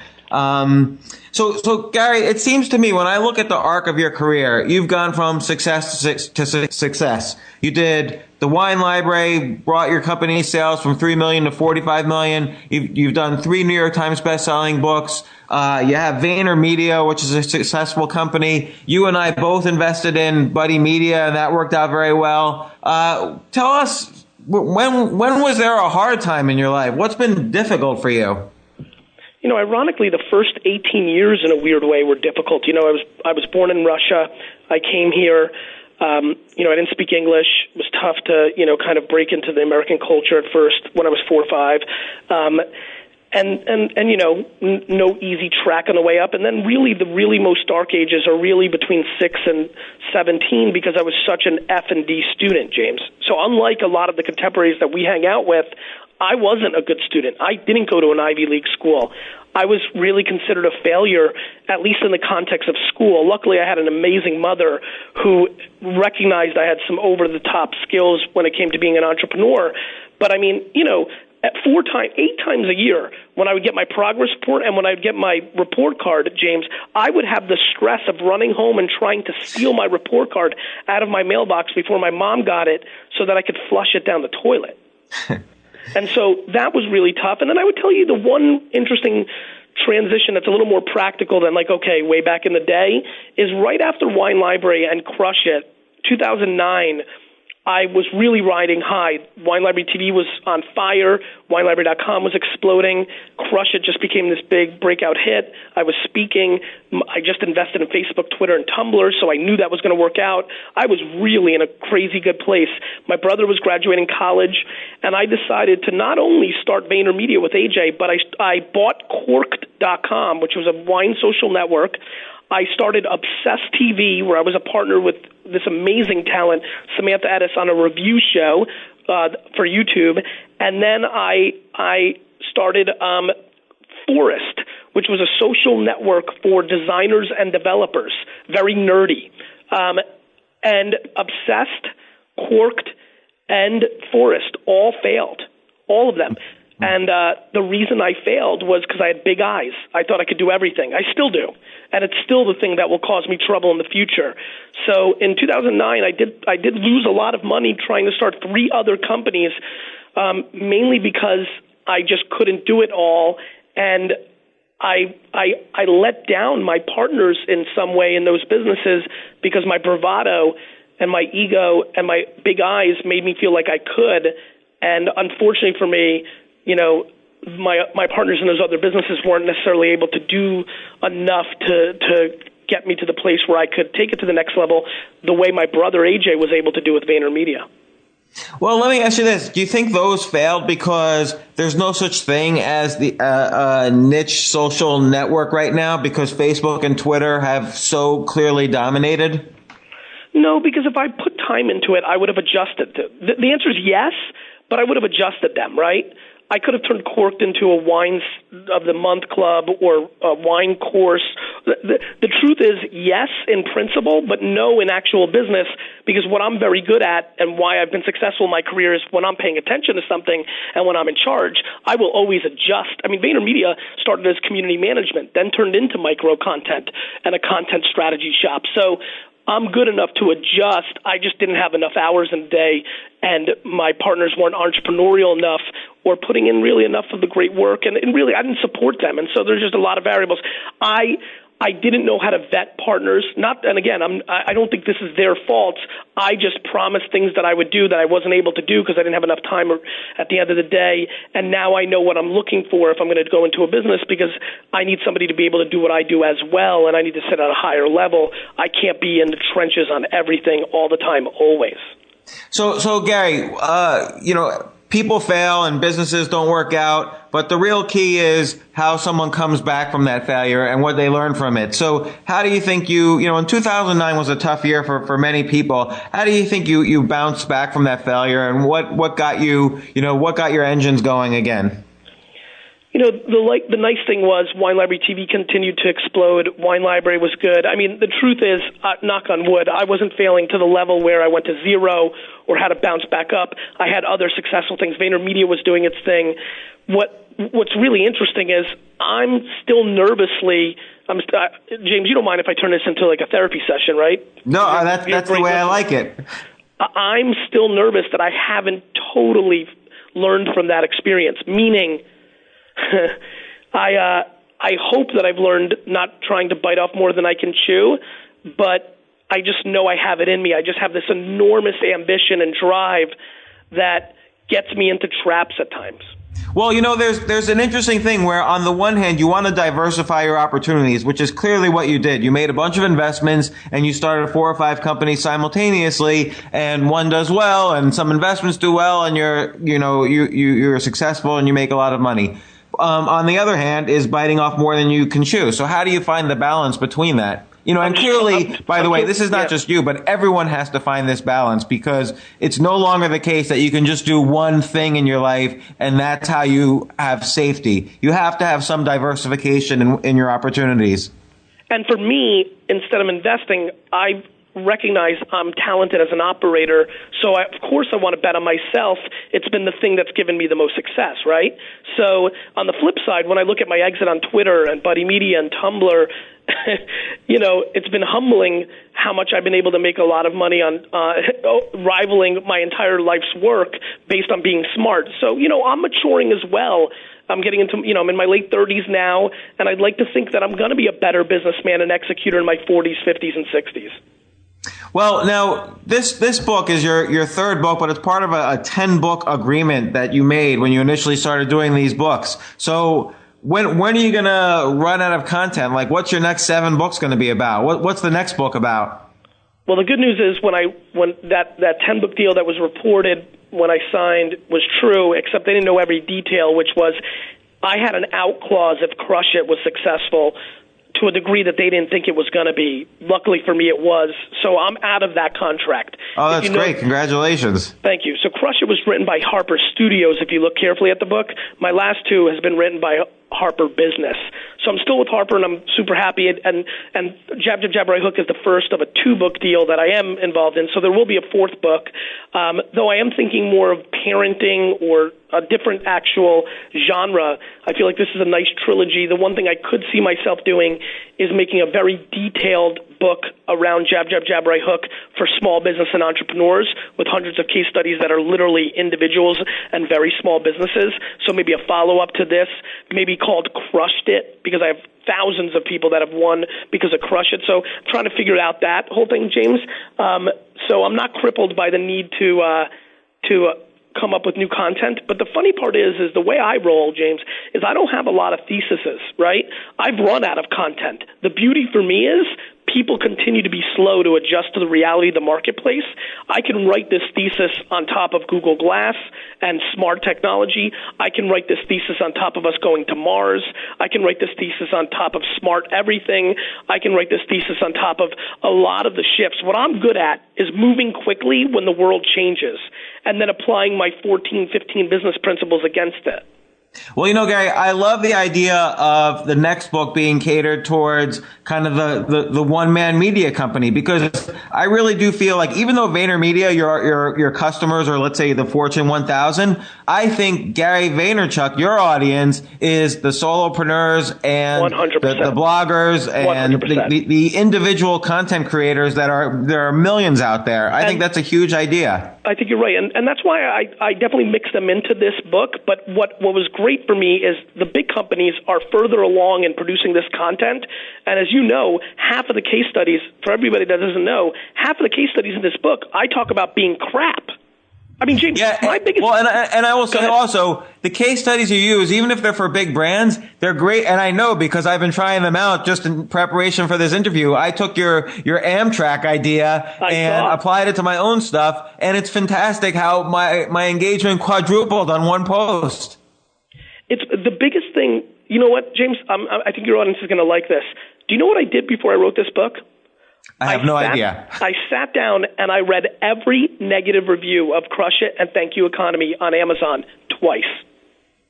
Speaker 4: So Gary, it seems to me when I look at the arc of your career, you've gone from success to success. You did the wine library, brought your company sales from 3 million to 45 million. You've done 3 New York Times best-selling books. You have Vaynermedia, which is a successful company. You and I both invested in Buddy Media, and that worked out very well. Tell us, when was there a hard time in your life? What's been difficult for you?
Speaker 5: Ironically, the first 18 years in a weird way were difficult. I was born in Russia. I came here. I didn't speak English. It was tough to, kind of break into the American culture at first when I was 4 or 5. No easy track on the way up. And then really the really most dark ages are really between 6 and 17 because I was such an F&D student, James. So unlike a lot of the contemporaries that we hang out with, I wasn't a good student. I didn't go to an Ivy League school. I was really considered a failure, at least in the context of school. Luckily, I had an amazing mother who recognized I had some over-the-top skills when it came to being an entrepreneur. But I mean, at 8 times a year, when I would get my progress report and when I would get my report card, James, I would have the stress of running home and trying to steal my report card out of my mailbox before my mom got it so that I could flush it down the toilet. And so that was really tough. And then I would tell you the one interesting transition that's a little more practical than like, okay, way back in the day, is right after Wine Library and Crush It, 2009, I was really riding high. Wine Library TV was on fire. WineLibrary.com was exploding. Crush It just became this big breakout hit. I was speaking. I just invested in Facebook, Twitter, and Tumblr, so I knew that was going to work out. I was really in a crazy good place. My brother was graduating college, and I decided to not only start VaynerMedia with AJ, but I bought Corked.com, which was a wine social network. I started Obsessed TV, where I was a partner with this amazing talent, Samantha Edis, on a review show for YouTube. And then I started Forest, which was a social network for designers and developers, very nerdy. And Obsessed, Corked, and Forest all failed, all of them. And the reason I failed was because I had big eyes. I thought I could do everything. I still do. And it's still the thing that will cause me trouble in the future. So in 2009, I did lose a lot of money trying to start 3 other companies, mainly because I just couldn't do it all. And I let down my partners in some way in those businesses because my bravado and my ego and my big eyes made me feel like I could. And unfortunately for me, you know, my partners in those other businesses weren't necessarily able to do enough to get me to the place where I could take it to the next level the way my brother AJ was able to do with VaynerMedia.
Speaker 4: Well, let me ask you this. Do you think those failed because there's no such thing as the niche social network right now because Facebook and Twitter have so clearly dominated?
Speaker 5: No, because if I put time into it, I would have adjusted. The answer is yes, but I would have adjusted them, right? I could have turned Corked into a Wines of the Month club or a wine course. The truth is yes in principle, but no in actual business, because what I'm very good at and why I've been successful in my career is when I'm paying attention to something and when I'm in charge, I will always adjust. I mean, VaynerMedia started as community management, then turned into micro content and a content strategy shop. So I'm good enough to adjust. I just didn't have enough hours in a day, and my partners weren't entrepreneurial enough or putting in really enough of the great work, and really I didn't support them. And so there's just a lot of variables. I didn't know how to vet partners. And again, I don't think this is their fault. I just promised things that I would do that I wasn't able to do because I didn't have enough time at the end of the day. And now I know what I'm looking for if I'm going to go into a business, because I need somebody to be able to do what I do as well, and I need to sit at a higher level. I can't be in the trenches on everything all the time, always.
Speaker 4: So Gary, people fail and businesses don't work out, but the real key is how someone comes back from that failure and what they learn from it. So how do you think in 2009 was a tough year for many people. How do you think you bounced back from that failure, and what got what got your engines going again?
Speaker 5: The nice thing was Wine Library TV continued to explode. Wine Library was good. I mean, the truth is, knock on wood, I wasn't failing to the level where I went to zero or had to bounce back up. I had other successful things. VaynerMedia was doing its thing. What's really interesting is I'm still nervously. James, you don't mind if I turn this into like a therapy session, right?
Speaker 4: No, that's the way I like it.
Speaker 5: I'm still nervous that I haven't totally learned from that experience, meaning I hope that I've learned not trying to bite off more than I can chew, but I just know I have it in me. I just have this enormous ambition and drive that gets me into traps at times.
Speaker 4: Well, there's an interesting thing where on the one hand, you want to diversify your opportunities, which is clearly what you did. You made a bunch of investments and you started 4 or 5 companies simultaneously, and one does well and some investments do well, and you're successful and you make a lot of money. On the other hand, is biting off more than you can chew. So how do you find the balance between that? And clearly, by the way, this is not just you, but everyone has to find this balance, because it's no longer the case that you can just do one thing in your life and that's how you have safety. You have to have some diversification in your opportunities.
Speaker 5: And for me, instead of investing, I recognize I'm talented as an operator, so of course I want to bet on myself. It's been the thing that's given me the most success, right? So on the flip side, when I look at my exit on Twitter and Buddy Media and Tumblr, it's been humbling how much I've been able to make a lot of money on rivaling my entire life's work based on being smart. So, I'm maturing as well. I'm getting into, I'm in my late 30s now, and I'd like to think that I'm going to be a better businessman and executor in my 40s, 50s, and 60s.
Speaker 4: Well, now this book is your third book, but it's part of a 10-book agreement that you made when you initially started doing these books. So when are you going to run out of content? Like, what's your next 7 books going to be about? What's the next book about?
Speaker 5: Well, the good news is when that 10-book deal that was reported when I signed was true, except they didn't know every detail, which was I had an out clause if Crush It was successful to a degree that they didn't think it was going to be. Luckily for me, it was. So I'm out of that contract.
Speaker 4: Oh, that's great. Congratulations.
Speaker 5: Thank you. So Crush It was written by Harper Studios, if you look carefully at the book. My last 2 has been written by Harper Business. So I'm still with Harper, and I'm super happy. And Jab, Jab, Jab, Right Hook is the first of a 2-book deal that I am involved in. So there will be a 4th book, though I am thinking more of parenting or a different actual genre. I feel like this is a nice trilogy. The one thing I could see myself doing is making a very detailed book around Jab, Jab, Jab, Right Hook for small business and entrepreneurs with hundreds of case studies that are literally individuals and very small businesses. So maybe a follow-up to this, maybe called Crushed It, because I have thousands of people that have won because of Crush It. So I'm trying to figure out that whole thing, James. So I'm not crippled by the need to come up with new content. But the funny part is the way I roll, James, is I don't have a lot of theses, right? I've run out of content. The beauty for me is people continue to be slow to adjust to the reality of the marketplace. I can write this thesis on top of Google Glass and smart technology. I can write this thesis on top of us going to Mars. I can write this thesis on top of smart everything. I can write this thesis on top of a lot of the shifts. What I'm good at is moving quickly when the world changes and then applying my 14, 15 business principles against it.
Speaker 4: Well, Gary, I love the idea of the next book being catered towards kind of the one-man media company, because I really do feel like even though VaynerMedia, your customers are, let's say, the Fortune 1000, I think Gary Vaynerchuk, your audience, is the solopreneurs and the bloggers and the individual content creators there are millions out there. I think that's a huge idea.
Speaker 5: I think you're right, and that's why I definitely mix them into this book. But what was great for me is the big companies are further along in producing this content. And as you know, half of the case studies, for everybody that doesn't know, half of the case studies in this book, I talk about being crap. I mean, James, my biggest...
Speaker 4: Well, and I will say also, the case studies you use, even if they're for big brands, they're great. And I know because I've been trying them out just in preparation for this interview. I took your Amtrak idea and applied it to my own stuff. And it's fantastic how my engagement quadrupled on one post.
Speaker 5: It's the biggest thing. You know what, James? I think your audience is going to like this. Do you know what I did before I wrote this book?
Speaker 4: I have no idea.
Speaker 5: I sat down and I read every negative review of Crush It and Thank You Economy on Amazon twice.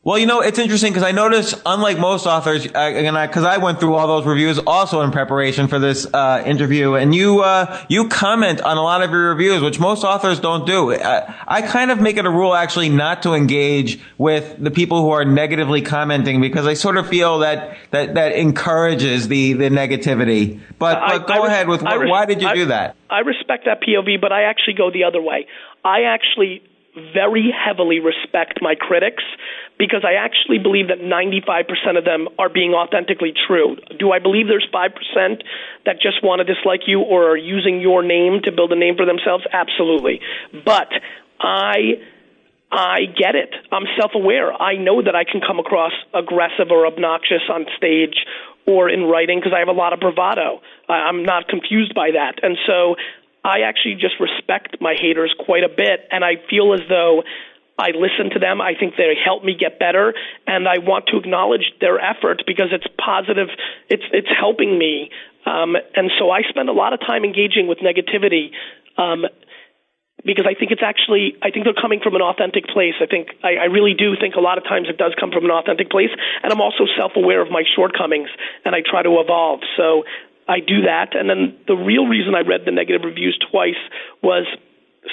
Speaker 4: Well, it's interesting because I noticed, unlike most authors, because I went through all those reviews also in preparation for this interview, and you comment on a lot of your reviews, which most authors don't do. I kind of make it a rule actually not to engage with the people who are negatively commenting because I sort of feel that encourages the negativity. But go ahead with why did you do that?
Speaker 5: I respect that POV, but I actually go the other way. I actually very heavily respect my critics because I actually believe that 95% of them are being authentically true. Do I believe there's 5% that just want to dislike you or are using your name to build a name for themselves? Absolutely. But I get it. I'm self-aware. I know that I can come across aggressive or obnoxious on stage or in writing because I have a lot of bravado. I'm not confused by that. And so I actually just respect my haters quite a bit, and I feel as though I listen to them. I think they help me get better, and I want to acknowledge their effort because it's positive. It's helping me, and so I spend a lot of time engaging with negativity because I think they're coming from an authentic place. I really do think a lot of times it does come from an authentic place, and I'm also self-aware of my shortcomings, and I try to evolve. So I do that. And then the real reason I read the negative reviews twice was,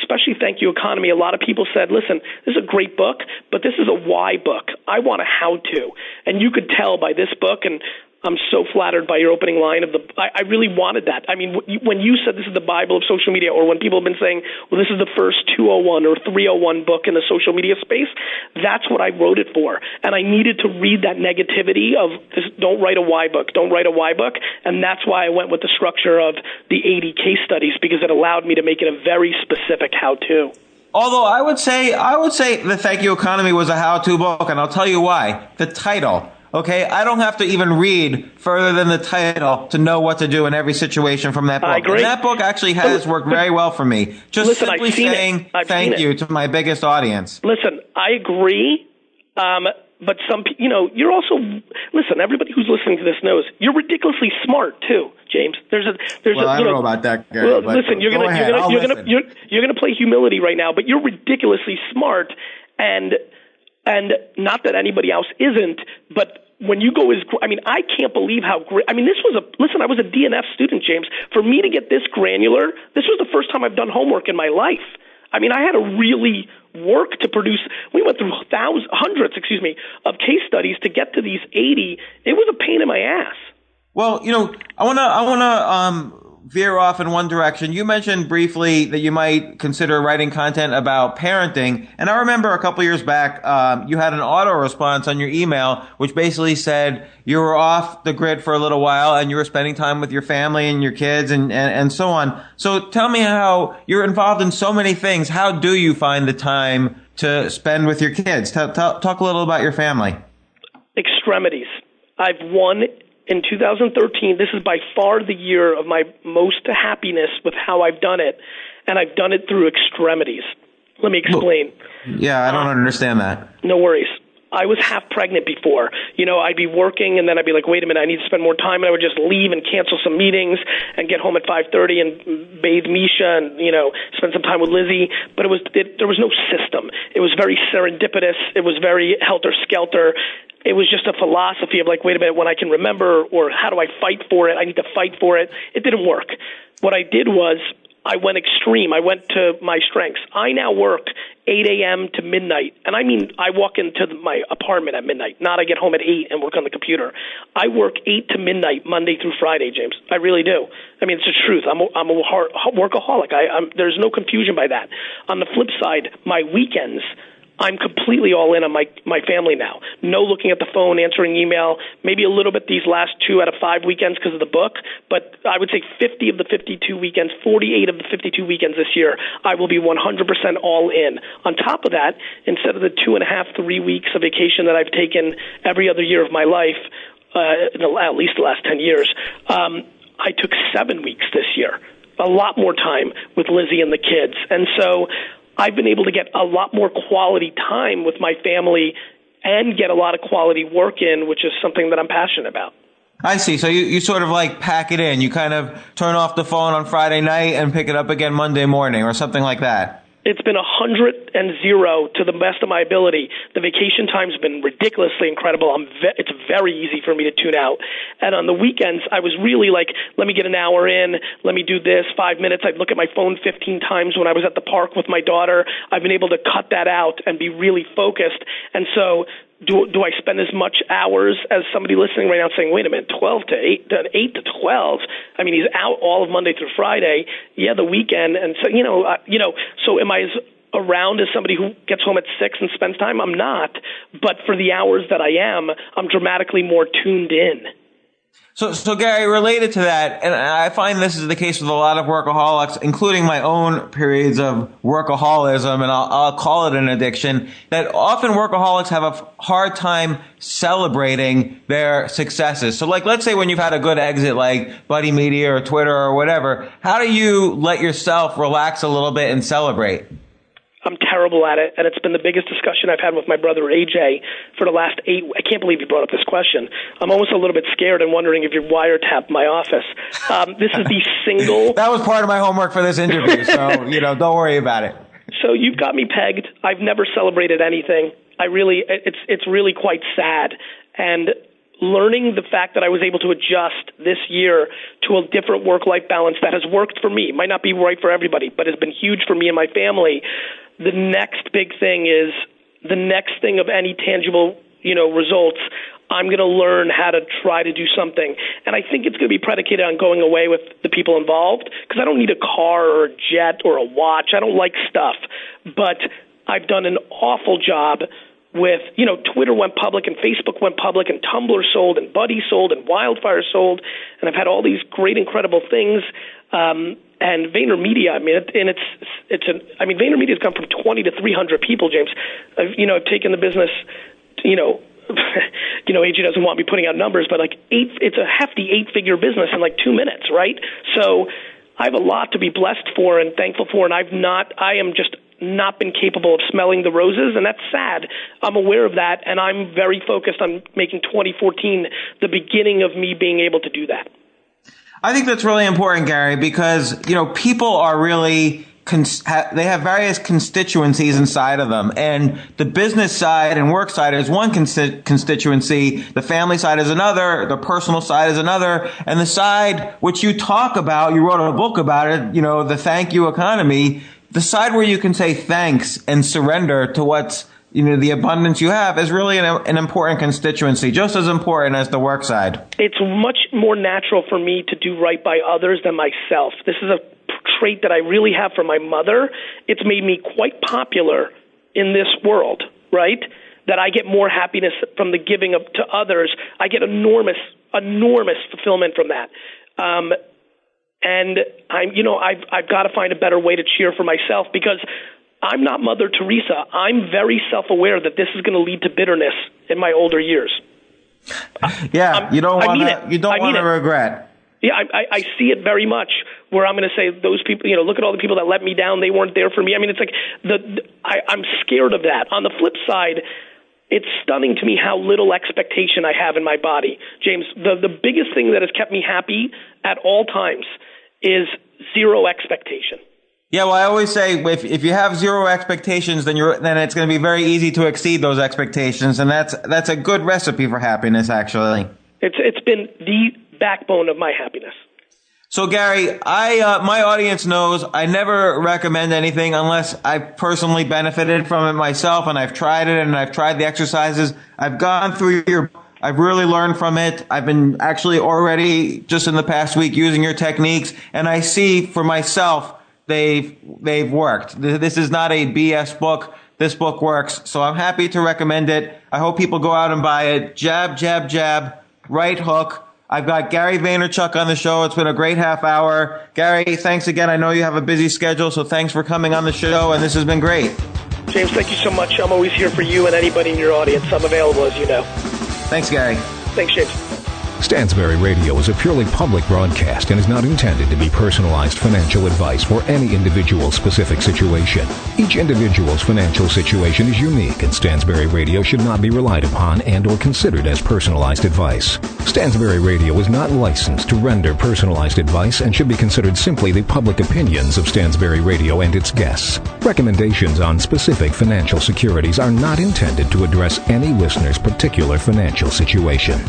Speaker 5: especially Thank You Economy, a lot of people said, listen, this is a great book, but this is a why book. I want a how-to. And you could tell by this book, and I'm so flattered by your opening line of I really wanted that. I mean, when you said this is the Bible of social media, or when people have been saying, well, this is the first 201 or 301 book in the social media space, that's what I wrote it for. And I needed to read that negativity of this, don't write a why book, don't write a why book. And that's why I went with the structure of the 80 case studies, because it allowed me to make it a very specific how-to.
Speaker 4: Although I would say the Thank You Economy was a how-to book, and I'll tell you why. The title. Okay, I don't have to even read further than the title to know what to do in every situation from that book.
Speaker 5: I agree.
Speaker 4: And that book actually has worked very well for me. Just simply saying thank you to my biggest audience.
Speaker 5: Listen, I agree. But you're also, listen, everybody who's listening to this knows you're ridiculously smart too, James.
Speaker 4: I don't know about that, Gary.
Speaker 5: Well, listen, you're gonna play humility right now, but you're ridiculously smart, and not that anybody else isn't, but when you go I can't believe how great. I mean, I was a DNF student, James. For me to get this granular, this was the first time I've done homework in my life. I mean, I had to really work to produce. We went through hundreds of case studies to get to these 80. It was a pain in my ass.
Speaker 4: Well, I wanna veer off in one direction. You mentioned briefly that you might consider writing content about parenting, and I remember a couple years back, you had an auto response on your email, which basically said you were off the grid for a little while and you were spending time with your family and your kids and so on. So tell me how you're involved in so many things. How do you find the time to spend with your kids? Talk a little about your family.
Speaker 5: Extremities. I've won in 2013. This is by far the year of my most happiness with how I've done it, and I've done it through extremities. Let me explain.
Speaker 4: Yeah, I don't understand that.
Speaker 5: No worries. I was half pregnant before. I'd be working, and then I'd be like, wait a minute, I need to spend more time, and I would just leave and cancel some meetings and get home at 5:30 and bathe Misha and, spend some time with Lizzie. But there was no system. It was very serendipitous. It was very helter-skelter. It was just a philosophy of like, wait a minute, when I can remember, or how do I fight for it? I need to fight for it. It didn't work. What I did was I went extreme. I went to my strengths. I now work 8 a.m. to midnight. And I mean, I walk into my apartment at midnight, not I get home at 8 and work on the computer. I work 8 to midnight, Monday through Friday, James. I really do. I mean, it's the truth. I'm a workaholic. There's no confusion by that. On the flip side, my weekends, I'm completely all in on my family now. No looking at the phone, answering email, maybe a little bit these last 2 out of 5 weekends because of the book, but I would say 50 of the 52 weekends, 48 of the 52 weekends this year, I will be 100% all in. On top of that, instead of the 2.5, 3 weeks of vacation that I've taken every other year of my life, at least the last 10 years, I took 7 weeks this year, a lot more time with Lizzie and the kids. And so I've been able to get a lot more quality time with my family and get a lot of quality work in, which is something that I'm passionate about.
Speaker 4: I see. So you sort of like pack it in. You kind of turn off the phone on Friday night and pick it up again Monday morning or something like that.
Speaker 5: It's been 100 and 0 to the best of my ability. The vacation time's been ridiculously incredible. It's very easy for me to tune out. And on the weekends, I was really like, let me get an hour in. Let me do this, 5 minutes. I'd look at my phone 15 times when I was at the park with my daughter. I've been able to cut that out and be really focused. And so do I spend as much hours as somebody listening right now saying, wait a minute, 8 to 12? I mean, he's out all of Monday through Friday. Yeah, the weekend. And so, so am I as around as somebody who gets home at 6 and spends time? I'm not. But for the hours that I am, I'm dramatically more tuned in.
Speaker 4: So Gary, related to that, and I find this is the case with a lot of workaholics, including my own periods of workaholism, and I'll call it an addiction, that often workaholics have a hard time celebrating their successes. So like, let's say when you've had a good exit like Buddy Media or Twitter or whatever, how do you let yourself relax a little bit and celebrate?
Speaker 5: I'm terrible at it, and it's been the biggest discussion I've had with my brother AJ for the last 8. I can't believe you brought up this question. I'm almost a little bit scared and wondering if you've wiretapped my office. This is the single.
Speaker 4: That was part of my homework for this interview, so don't worry about it.
Speaker 5: So you've got me pegged. I've never celebrated anything. It's really quite sad, and learning the fact that I was able to adjust this year to a different work-life balance that has worked for me. Might not be right for everybody, but has been huge for me and my family. The next big thing is the next thing of any tangible, results. I'm going to learn how to try to do something. And I think it's going to be predicated on going away with the people involved, because I don't need a car or a jet or a watch. I don't like stuff. But I've done an awful job with, Twitter went public and Facebook went public and Tumblr sold and Buddy sold and Wildfire sold. And I've had all these great, incredible things. And VaynerMedia, VaynerMedia has gone from 20 to 300 people, James. I've taken the business, AG doesn't want me putting out numbers, but it's a hefty 8-figure business in 2 minutes, right? So I have a lot to be blessed for and thankful for, and I am just not been capable of smelling the roses, and that's sad. I'm aware of that, and I'm very focused on making 2014 the beginning of me being able to do that.
Speaker 4: I think that's really important, Gary, because, people are really they have various constituencies inside of them, and the business side and work side is one constituency, the family side is another, the personal side is another, and the side which you talk about, you wrote a book about it, the thank you economy, the side where you can say thanks and surrender to what's, the abundance you have is really an important constituency, just as important as the work side. It's
Speaker 5: much more natural for me to do right by others than myself. This is a trait that I really have from my mother. It's made me quite popular in this world, right? That I get more happiness from the giving to others. I get enormous fulfillment from that. And I've got to find a better way to cheer for myself, because I'm not Mother Teresa. I'm very self-aware that this is going to lead to bitterness in my older years.
Speaker 4: You don't want to regret.
Speaker 5: Yeah, I see it very much, where I'm going to say those people, look at all the people that let me down. They weren't there for me. It's like I'm scared of that. On the flip side, it's stunning to me how little expectation I have in my body. James, the biggest thing that has kept me happy at all times is zero expectation.
Speaker 4: Yeah, well, I always say if you have zero expectations, then it's going to be very easy to exceed those expectations, and that's a good recipe for happiness, actually.
Speaker 5: It's been the backbone of my happiness.
Speaker 4: So, Gary, my audience knows I never recommend anything unless I've personally benefited from it myself, and I've tried it, and I've tried the exercises. I've gone through I've really learned from it. I've been actually already just in the past week using your techniques, and I see for myself they've worked. This is not a BS book. This book works, so I'm happy to recommend it. I hope people go out and buy it. Jab, jab, jab, right hook. I've got Gary Vaynerchuk on the show. It's been a great half hour. Gary, thanks again. I know you have a busy schedule, so thanks for coming on the show, and this has been great.
Speaker 5: James, thank you so much. I'm always here for you and anybody in your audience. I'm available, as you know.
Speaker 4: Thanks, Gary.
Speaker 5: Thanks, James.
Speaker 6: Stansberry Radio is a purely public broadcast and is not intended to be personalized financial advice for any individual specific situation. Each individual's financial situation is unique, and Stansberry Radio should not be relied upon and or considered as personalized advice. Stansberry Radio is not licensed to render personalized advice and should be considered simply the public opinions of Stansberry Radio and its guests. Recommendations on specific financial securities are not intended to address any listener's particular financial situation.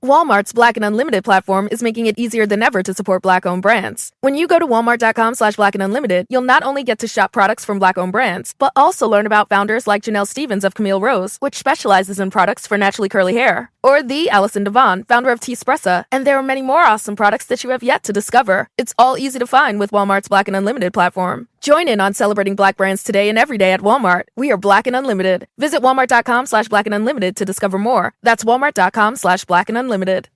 Speaker 7: Walmart's Black and Unlimited platform is making it easier than ever to support Black-owned brands. When you go to walmart.com/Black and Unlimited, you'll not only get to shop products from Black-owned brands, but also learn about founders like Janelle Stevens of Camille Rose, which specializes in products for naturally curly hair, or the Allison Devon, founder of T-Spressa, and there are many more awesome products that you have yet to discover. It's all easy to find with Walmart's Black and Unlimited platform. Join in on celebrating Black brands today and every day at Walmart. We are Black and Unlimited. Visit walmart.com/Black and Unlimited to discover more. That's walmart.com/Black and Unlimited.